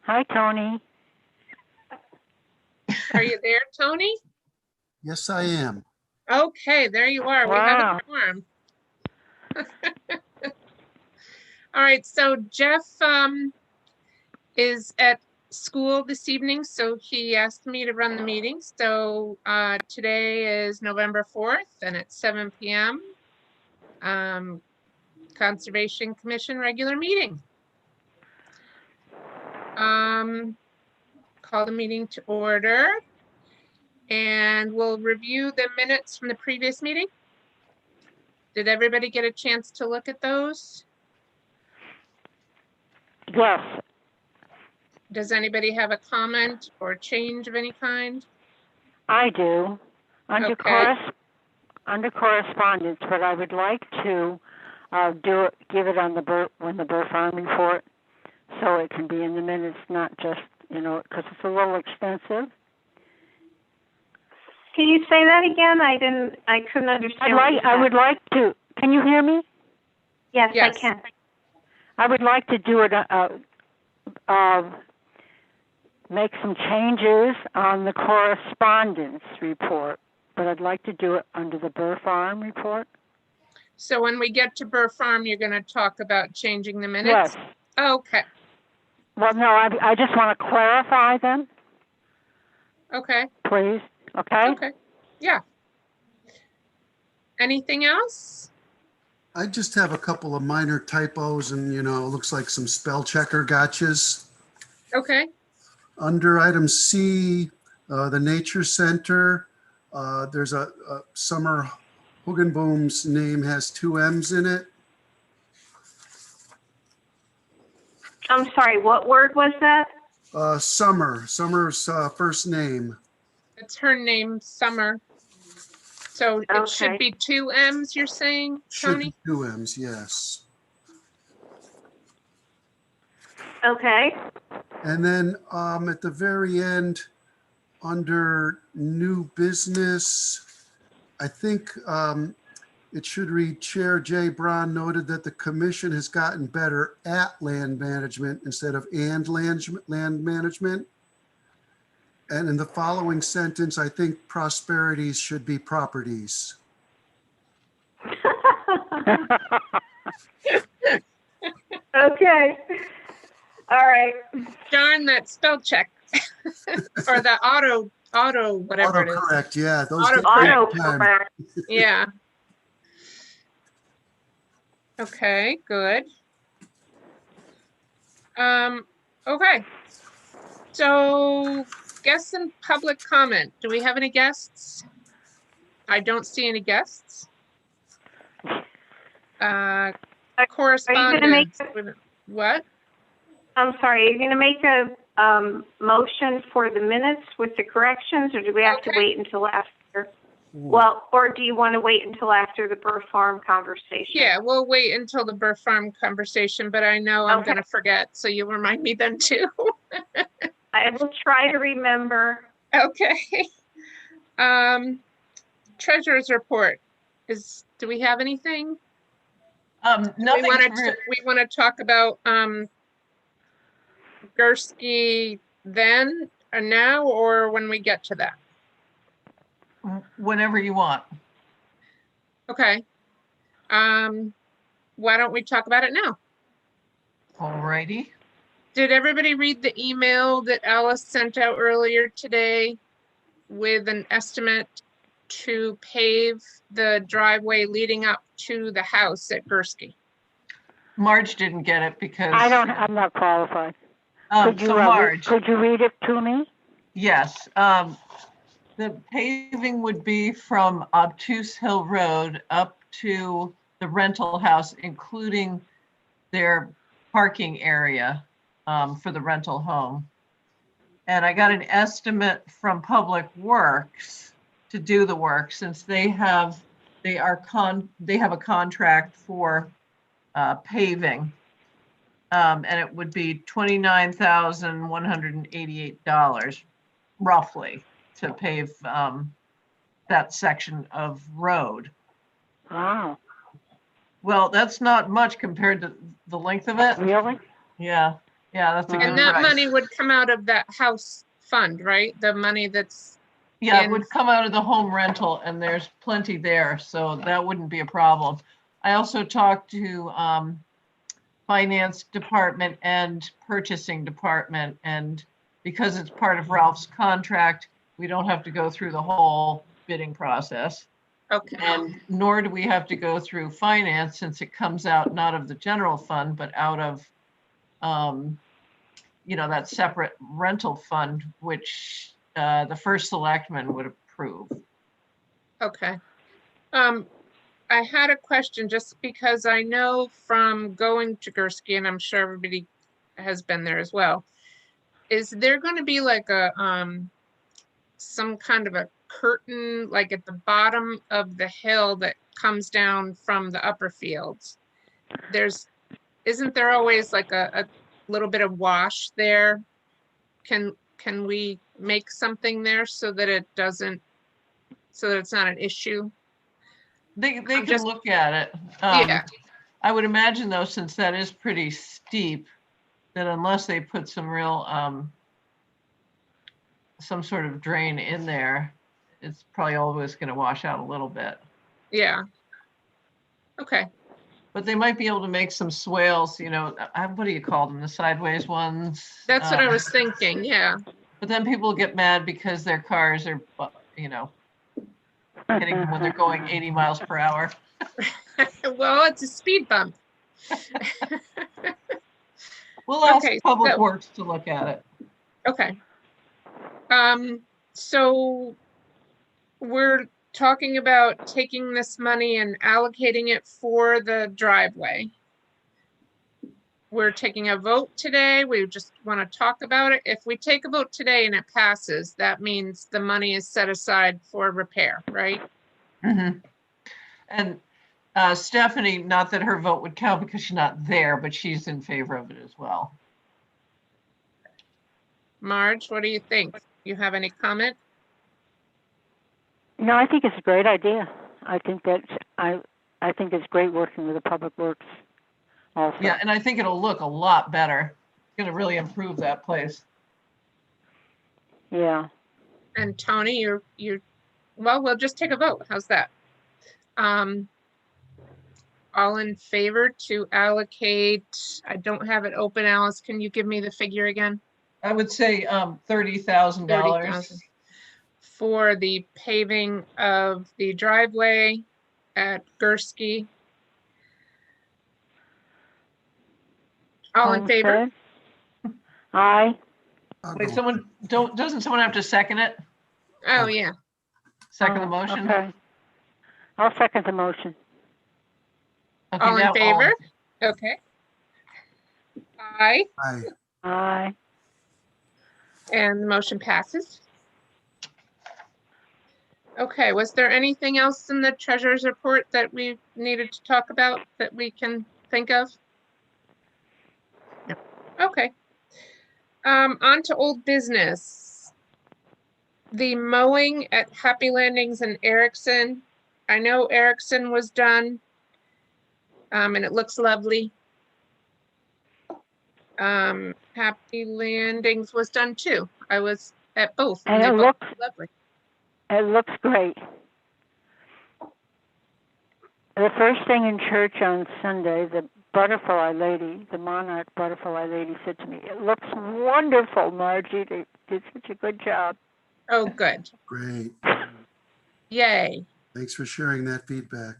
Hi, Tony. Are you there, Tony? Yes, I am. Okay, there you are. We have Wow. a quorum. All right, so Jeff is at school this evening, so he asked me to run the meeting. So today is November 4th and it's 7 p.m. Conservation Commission regular meeting. Call the meeting to order. And we'll review the minutes from the previous meeting. Did everybody get a chance to look at those? Yes. Does anybody have a comment or change of any kind? I do. Under Okay. under correspondence, but I would like to give it on when the Burr Farm report, so it can be in the minutes, not just because it's a little extensive. Can you say that again? I couldn't understand. I would like to. Can you hear me? Yes, Yes. I can. I would like to do it. Make some changes on the correspondence report, but I'd like to do it under the Burr Farm report. So when we get to Burr Farm, you're going to talk about changing the minutes? Yes. Okay. Well, no, I just want to clarify them, Okay. please. Okay? Okay. Yeah. Anything else? I just have a couple of minor typos and, it looks like some spell checker gotchas. Okay. Under item C, the Nature Center, there's a Summer Hugenboom's name has 2 M's in it. I'm sorry, what word was that? Summer's first name. It's her name, Summer. So it should Okay. be 2 M's, you're saying, Should Tony? be 2 M's, yes. Okay. And then at the very end, under new business, I think it should read Chair Jay Braun noted that the commission has gotten better at land management instead of and land management. And in the following sentence, I think prosperities should be properties. Okay. All right. Darn that spell check. Or the auto, whatever it is. Autocorrect, yeah. Those Auto- get right Auto time. correct. Yeah. Okay, good. Okay. So guests and public comment. Do we have any guests? I don't see any guests. Correspondence. What? I'm sorry, are you going to make a motion for the minutes with the corrections, or do we have to Okay. wait until after? Well, or do you want to wait until after the Burr Farm conversation? Yeah, we'll wait until the Burr Farm conversation, but I know I'm Okay. gonna forget, so you'll remind me then too. I will try to remember. Okay. Treasurer's report do we have anything? Nothing. We want to talk about Gursky then or now or when we get to that? Whenever you want. Okay. Why don't we talk about it now? Alrighty. Did everybody read the email that Alice sent out earlier today with an estimate to pave the driveway leading up to the house at Gursky? Marge didn't get it because. I'm not qualified. So Marge, Could you read it to me? yes. The paving would be from Obtuse Hill Road up to the rental house, including their parking area for the rental home. And I got an estimate from Public Works to do the work since they have a contract for paving. And it would be $29,188 roughly to pave that section of road. Wow. Well, that's not much compared to the length of it. Really? Yeah. Yeah, that's a good And that price. money would come out of that house fund, right? The money that's, Yeah, it in- would come out of the home rental and there's plenty there, so that wouldn't be a problem. I also talked to finance department and purchasing department, and because it's part of Ralph's contract, we don't have to go through the whole bidding process. okay, And nor do we have to go through finance since it comes out not of the general fund, but out of that separate rental fund, which the first selectman would approve. okay. I had a question just because I know from going to Gursky, and I'm sure everybody has been there as well. Is there going to be like a some kind of a curtain like at the bottom of the hill that comes down from the upper fields? Isn't there always like a little bit of wash there? Can we make something there so that it's not an issue? They can just- look at it. Yeah. I would imagine though, since that is pretty steep, that unless they put some real, some sort of drain in there, it's probably always going to wash out a little bit. Yeah. Okay. But they might be able to make some swales, what do you call them? The sideways ones? That's what I was thinking. Yeah. But then people get mad because their cars are, hitting them when they're going 80 miles per hour. Well, it's a speed bump. We'll ask Okay, Public so- Works to look at it. Okay. So we're talking about taking this money and allocating it for the driveway. We're taking a vote today. We just want to talk about it. If we take a vote today and it passes, that means the money is set aside for repair, right? Mhm. And Stephanie, not that her vote would count because she's not there, but she's in favor of it as well. Marge, what do you think? You have any comment? No, I think it's a great idea. I think it's great working with the Public Works also. Yeah, and I think it'll look a lot better. It's going to really improve that place. Yeah. And Tony, well, we'll just take a vote. How's that? All in favor to allocate, I don't have it open, Alice, can you give me the figure again? I would say $30,000. $30,000 for the paving of the driveway at Gursky. All in favor? Okay. Aye. I'll Wait, go. doesn't someone have to second it? Oh, yeah. Second the Oh, motion? Okay. I'll second the motion. Okay, All in now favor? Okay. Aye, Aye. Aye. and the motion passes. Okay, was there anything else in the treasurer's report that we needed to talk about that we can think of? Okay. On to old business. The mowing at Happy Landings and Erickson. I know Erickson was done. And it looks lovely. Happy Landings was done too. I was at both. And they it both looks- look lovely. It looks great. The first thing in church on Sunday, the butterfly lady, the monarch butterfly lady said to me, "It looks wonderful, Margie. They did such a good job." Oh, good. Great. Yay. Thanks for sharing that feedback.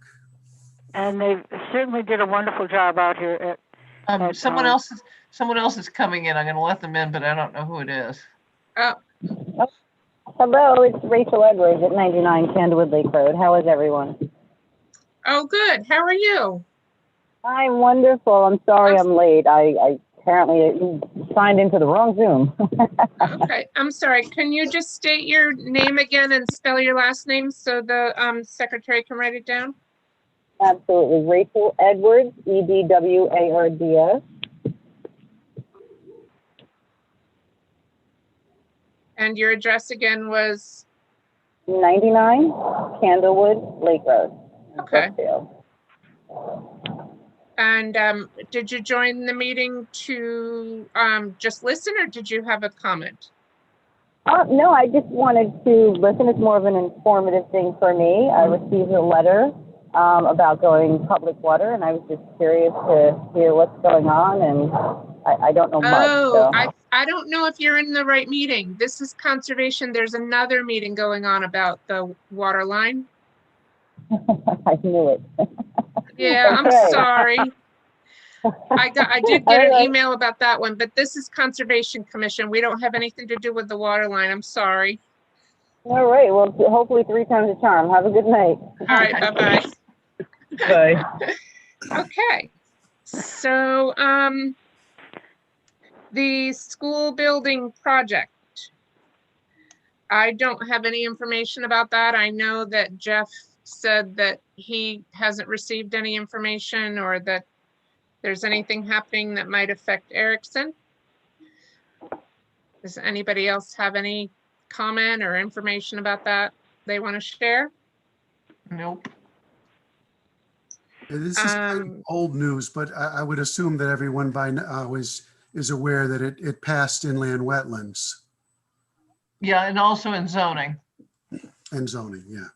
And they certainly did a wonderful job out here at Someone else is coming in. I'm going to let them in, but I don't know who it is. Oh, Hello, it's Rachel Edwards at 99 Candlewood Lake Road. How is everyone? oh, good. How are you? I'm wonderful. I'm sorry I'm late. I apparently signed into the wrong Zoom. Okay, I'm sorry. Can you just state your name again and spell your last name so the secretary can write it down? Absolutely. Rachel Edwards, Edwards. And your address again was, 99 Candlewood Lake Road. Okay. Brookfield. And did you join the meeting to just listen, or did you have a comment? No, I just wanted to listen. It's more of an informative thing for me. I received a letter about going public water, and I was just curious to hear what's going on, and I don't know much. Oh, So. I don't know if you're in the right meeting. This is conservation. There's another meeting going on about the water line. I knew it. Yeah, I'm Okay. sorry. I did get All an right. email about that one, but this is Conservation Commission. We don't have anything to do with the water line. I'm sorry. All right. Well, hopefully 3 times a charm. Have a good night. All right, bye-bye. Bye. Okay, so, the school building project. I don't have any information about that. I know that Jeff said that he hasn't received any information or that there's anything happening that might affect Erickson. Does anybody else have any comment or information about that they want to share? Nope. Yeah, this is kind of old news, but I would assume that everyone by now is aware that it passed inland wetlands Yeah, and also in zoning. and zoning, yeah.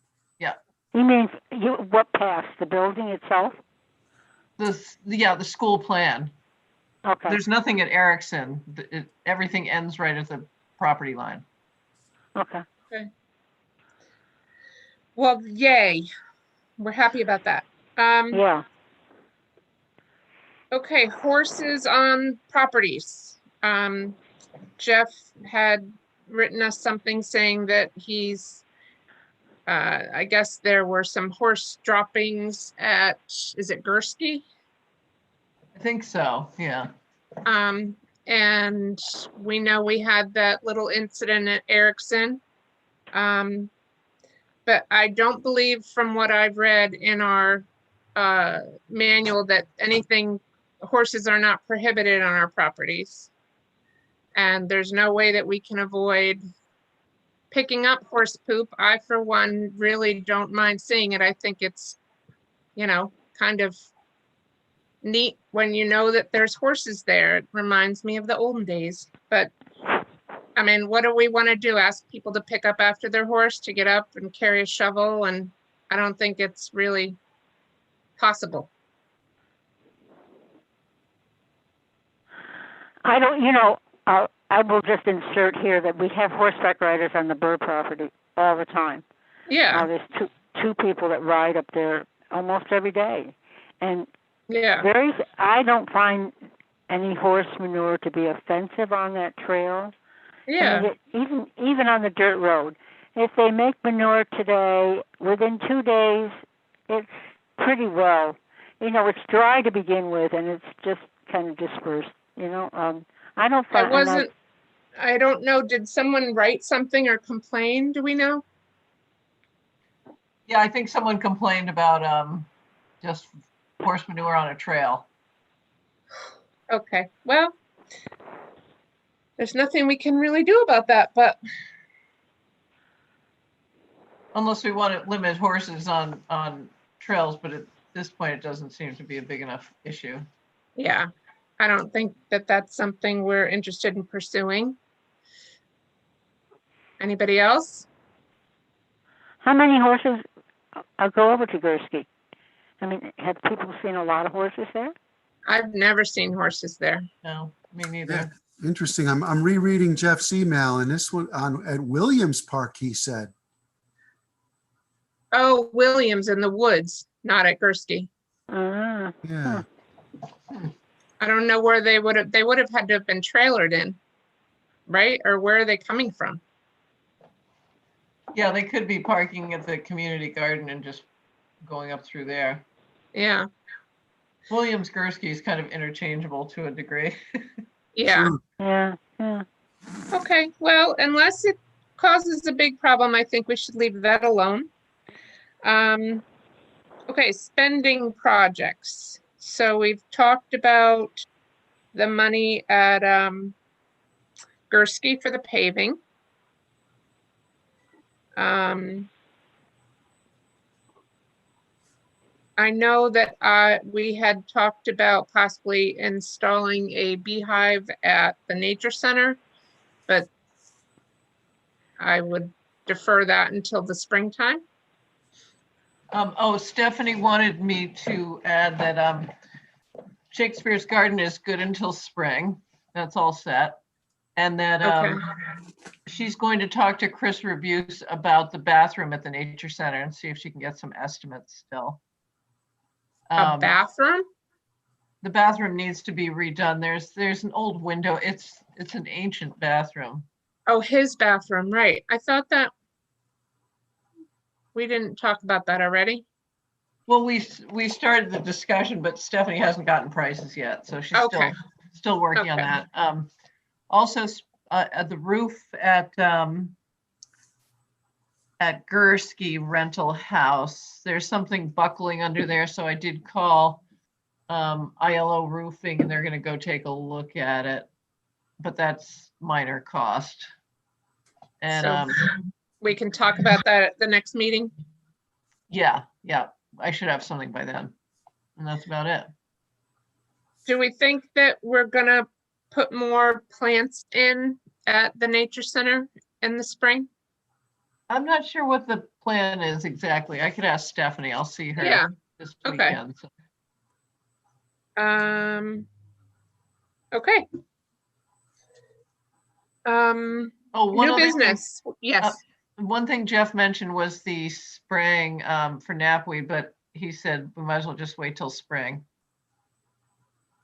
You mean, what passed, the building itself? The school plan. Okay, There's nothing at Erickson. Everything ends right at the property line. okay. Well, yay. We're happy about that. Yeah, Okay, horses on properties. Jeff had written us something saying that he's, I guess there were some horse droppings at, is it Gursky? I think so, yeah. And we know we had that little incident at Erickson. But I don't believe from what I've read in our manual that horses are not prohibited on our properties. And there's no way that we can avoid picking up horse poop. I, for one, really don't mind seeing it. I think it's, kind of neat when you know that there's horses there. It reminds me of the olden days. But I mean, what do we want to do? Ask people to pick up after their horse, to get up and carry a shovel? And I don't think it's really possible. I don't, I will just insert here that we have horseback riders on the Burr property all the time. Yeah, There's two people that ride up there almost every day. And yeah, I don't find any horse manure to be offensive on that trail. yeah. Even on the dirt road. If they make manure today, within 2 days, it's pretty well. It's dry to begin with, and it's just kind of dispersed. I don't find. I don't know. Did someone write something or complain? Do we know? Yeah, I think someone complained about just horse manure on a trail. Okay, well, there's nothing we can really do about that, but Unless we want to limit horses on trails, but at this point, it doesn't seem to be a big enough issue. yeah, I don't think that that's something we're interested in pursuing. Anybody else? How many horses go over to Gursky? I mean, have people seen a lot of horses there? I've never seen horses there. No, me neither. Yeah, interesting. I'm rereading Jeff's email, and this one at Williams Park, he said. Oh, Williams in the woods, not at Gursky. Ah, Yeah. I don't know where they would have had to have been trailered in, right? Or where are they coming from? Yeah, they could be parking at the community garden and just going up through there. Yeah, Williams Gursky is kind of interchangeable to a degree. yeah. True. yeah. Okay, well, unless it causes a big problem, I think we should leave that alone. Okay, spending projects. So we've talked about the money at Gursky for the paving. I know that we had talked about possibly installing a beehive at the nature center, but I would defer that until the springtime. Oh, Stephanie wanted me to add that Shakespeare's Garden is good until spring. That's all set. And that Okay. she's going to talk to Chris Rebuse about the bathroom at the Nature Center and see if she can get some estimates still. A bathroom? The bathroom needs to be redone. There's an old window. It's an ancient bathroom. Oh, his bathroom, right. I thought that we didn't talk about that already. Well, we started the discussion, but Stephanie hasn't gotten prices yet, so she's Okay. still working on Okay. that. Also, at the roof at Gursky Rental House, there's something buckling under there, so I did call ILO Roofing, and they're going to go take a look at it, but that's minor cost. And So we can talk about that at the next meeting. yeah, I should have something by then, and that's about it. Do we think that we're gonna put more plants in at the nature center in the spring? I'm not sure what the plan is exactly. I could ask Stephanie. I'll see her Yeah, this okay. weekend. So. Okay. Oh, one New other thing. business, yes. One thing Jeff mentioned was the spraying for knapweed, but he said we might as well just wait till spring,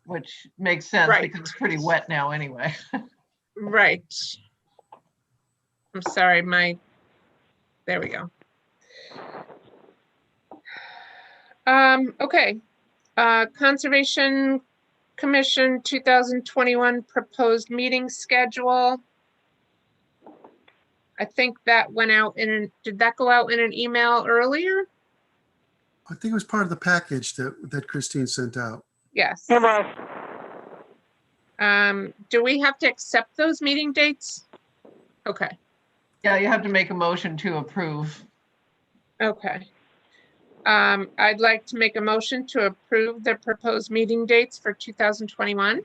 which makes sense Right. because it's pretty wet now anyway. Right. I'm sorry, there we go. Okay. Conservation Commission 2021 proposed meeting schedule. I think that went out did that go out in an email earlier? I think it was part of the package that Christine sent out. Yes. It was. Do we have to accept those meeting dates? Okay, Yeah, you have to make a motion to approve. okay. I'd like to make a motion to approve the proposed meeting dates for 2021.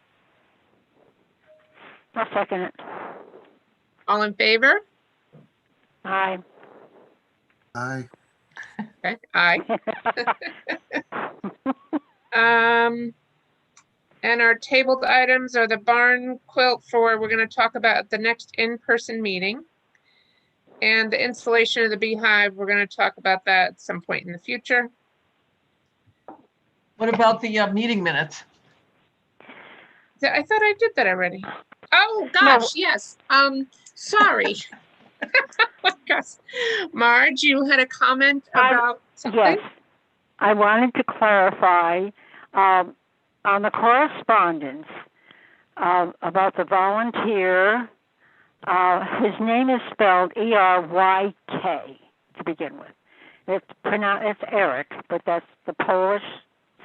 I'll second it. All in favor? Aye. Aye. Okay, aye. And our tabled items are the barn quilt we're going to talk about at the next in-person meeting. And the installation of the beehive, we're going to talk about that at some point in the future. What about the meeting minutes? I thought I did that already. Oh, gosh, yes. Sorry. Gosh. Marge, you had a comment about something? Yes. I wanted to clarify on the correspondence about the volunteer. His name is spelled E-R-Y-K to begin with. It's Eric, but that's the Polish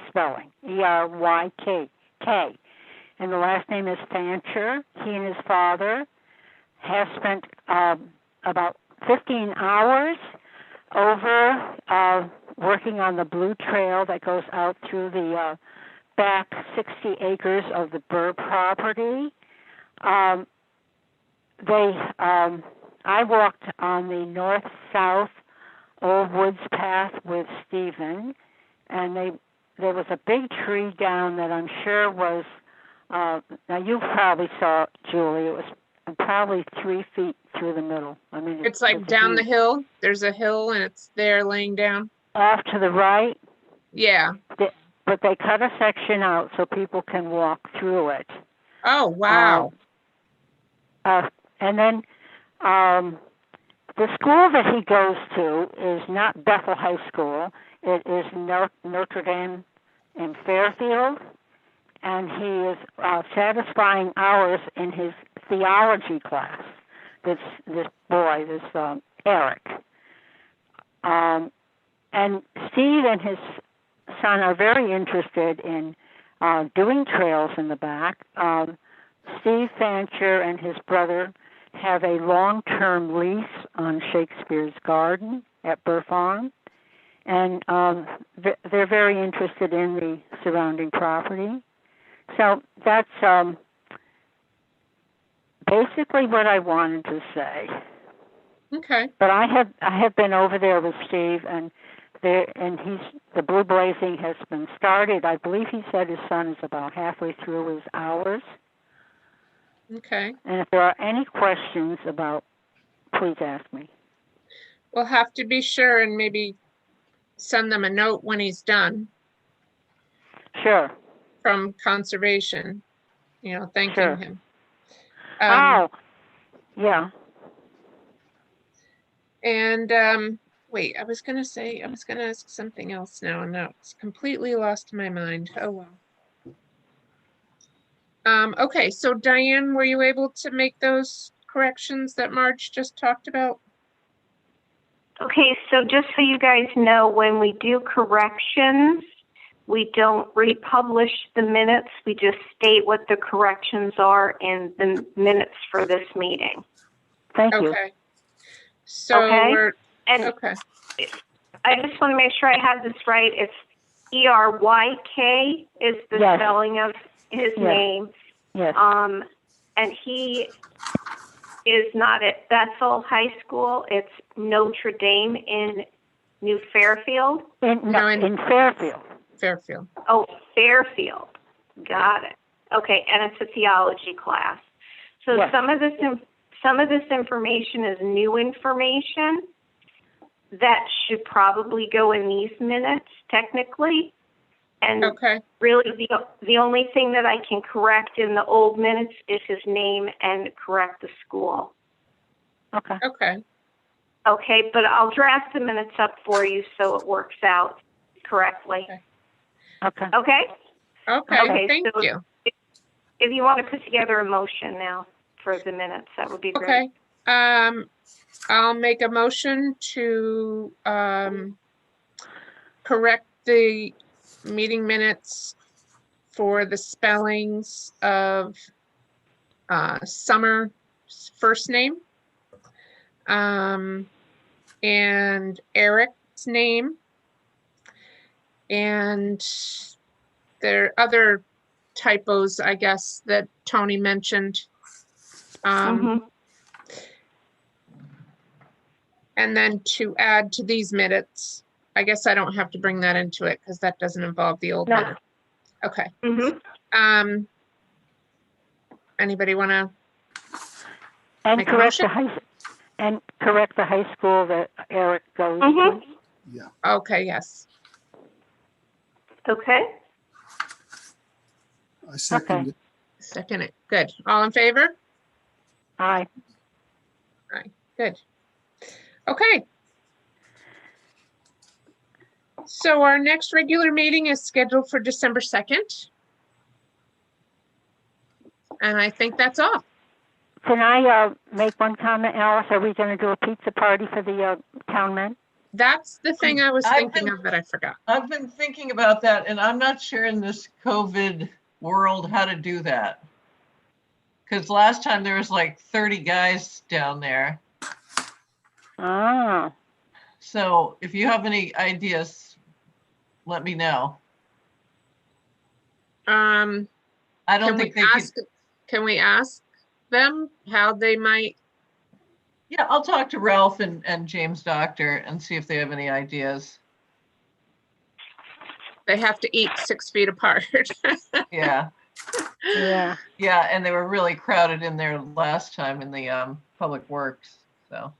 spelling, E-R-Y-K. And the last name is Fancher. He and his father have spent about 15 hours over working on the Blue Trail that goes out through the back 60 acres of the Burr property. I walked on the north-south Old Woods Path with Stephen, and there was a big tree down that I'm sure was, now you probably saw it, Julie, it was probably 3 feet through the middle. I mean, It's like down the hill. There's a hill and it's there laying down. off to the right, Yeah. but they cut a section out so people can walk through it. Oh, wow. And then the school that he goes to is not Bethel High School. It is Notre Dame in Fairfield, and he is satisfying hours in his theology class. This boy, Eric. And Steve and his son are very interested in doing trails in the back. Steve Fancher and his brother have a long-term lease on Shakespeare's Garden at Burr Farm, and they're very interested in the surrounding property. So that's basically what I wanted to say. Okay, But I have been over there with Steve, and the blue blazing has been started. I believe he said his son is about halfway through his hours. okay. And if there are any questions about, please ask me. We'll have to be sure and maybe send them a note when he's done Sure. from conservation, thanking Sure. him. Oh, yeah. And wait, I was gonna ask something else now, and now it's completely lost my mind. Oh, well. Okay, so Diane, were you able to make those corrections that Marge just talked about? Okay, so just so you guys know, when we do corrections, we don't republish the minutes. We just state what the corrections are in the minutes for this meeting. Thank you. Okay. So Okay. we're, And okay, I just want to make sure I have this right. It's ERYK is the Yes. spelling of his Yes. name. Yes. And he is not at Bethel High School. It's Notre Dame in New Fairfield. No, In Fairfield. Fairfield. Oh, Fairfield. Got it. Okay, and it's a theology class. So Yes. some of this information is new information that should probably go in these minutes technically. And Okay, really the only thing that I can correct in the old minutes is his name and correct the school. Okay. okay, Okay, but I'll draft the minutes up for you so it works out correctly. Okay. Okay? okay, Okay, thank so- you. If you want to put together a motion now for the minutes, that would be great. Okay, I'll make a motion to, correct the meeting minutes for the spellings of, Summer's first name, and Eric's name, and there are other typos, I guess, that Tony mentioned. Mhm. And then to add to these minutes, I guess I don't have to bring that into it because that doesn't involve the old No. minute. Okay. Mhm. Anybody want to, And Make a correct motion? correct the high school that Eric goes Mhm. to. Yeah. okay, yes. Okay. I second Okay. it. Second it. Good. All in favor? Aye. Good. Okay. So our next regular meeting is scheduled for December 2nd. And I think that's all. Can I make one comment, Alice? Are we going to do a pizza party for the town men? That's the thing I was I've thinking been- of that I forgot. I've been thinking about that, and I'm not sure in this COVID world how to do that. Because last time there was like 30 guys down there. Ah, So if you have any ideas, let me know. I don't Can we think they could. ask, can we ask them how they might, Yeah, I'll talk to Ralph and James Doctor and see if they have any ideas. they have to eat 6 feet apart? Yeah, yeah. yeah, and they were really crowded in there last time in the Public Works. So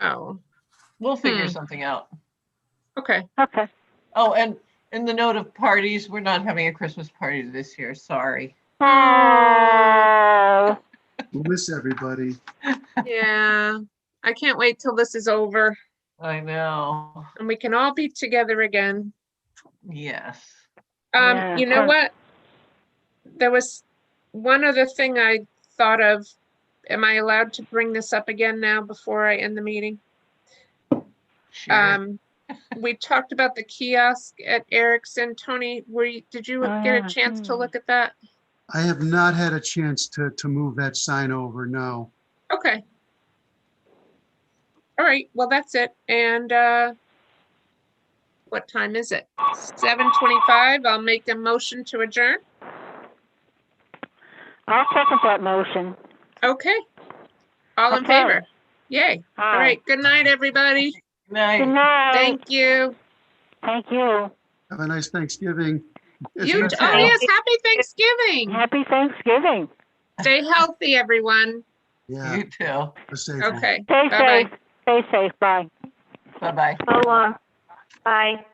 Oh, we'll figure Hmm. something out. okay. Okay. Oh, and in the note of parties, we're not having a Christmas party this year. Sorry. Oh, We'll miss everybody. Yeah, I can't wait till this is over I know. and we can all be together again. Yes. Yeah, You know fun. what? There was one other thing I thought of. Am I allowed to bring this up again now before I end the meeting? Sure. We talked about the kiosk at Erickson. Tony, did you Oh, get yeah. a chance to look at that? I have not had a chance to move that sign over, no. Okay. All right, well, that's it. And What time is it? 7:25. I'll make a motion to adjourn. I'll second that motion. Okay. All in Okay. favor? Yay. All Aye. right. Good night, everybody. Good night. Good night. Thank you. Thank you. Have a nice Thanksgiving. Is You, it- oh yes, happy Thanksgiving. Happy Thanksgiving. Stay healthy, everyone. Yeah, You too. safe. Okay. Stay Bye-bye. safe. Stay safe. Bye. Bye-bye. So long. Bye.